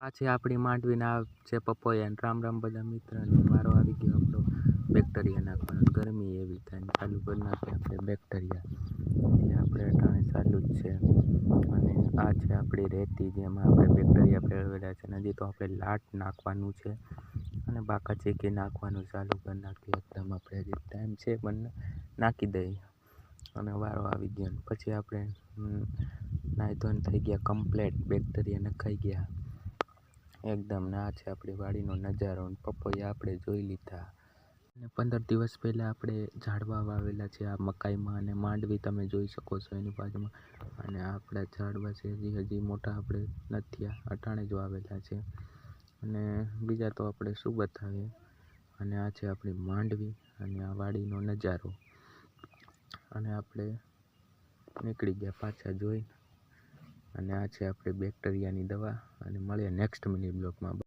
આ છે આપણી માંડવીના આ છે પપૈયા. રામ રામ બધા મિત્રોને. વારો આવી ગયો આપણો બેક્ટેરિયા નાખવાનો. ગરમી એવી થાય ને ચાલુ કરી નાખીએ આપણે બેક્ટેરિયા. એ આપણે અટાણે ચાલુ જ છે. અને આ છે આપણી રેતી જેમાં આપણે બેક્ટેરિયા ભેળવેલા છે. હજી તો આપણે લાટ નાખવાનું છે અને બાકા ચીકી નાખવાનું ચાલુ કરી નાખીએ. એકદમ આપણે હજી ટાઈમ છે પણ નાખી દઈએ અને વારો આવી ગયો. પછી આપણે નાહી ધોઈને થઈ ગયા કમ્પ્લેટ. બેક્ટેરિયા નખાઈ ગયા એકદમ. ના છે આપણી વાડીનો નજારો. પપૈયા આપણે જોઈ લીધા અને 15 દિવસ પહેલાં આપણે ઝાડવા વાવેલા છે આ મકાઈમાં. અને માંડવી તમે જોઈ શકો છો એની બાજુમાં. અને આપણા ઝાડવા છે હજી મોટા આપણે નથી થયા, અટાણે જ વાવેલા છે. અને બીજા તો આપણે શું બતાવીએ. અને આ છે આપણી માંડવી અને આ વાડીનો નજારો. અને આપણે નીકળી ગયા પાછા જોઈને. અને આ છે આપણે બેક્ટેરિયાની દવા. અને મળીએ નેક્સ્ટ મિની બ્લોગમાં.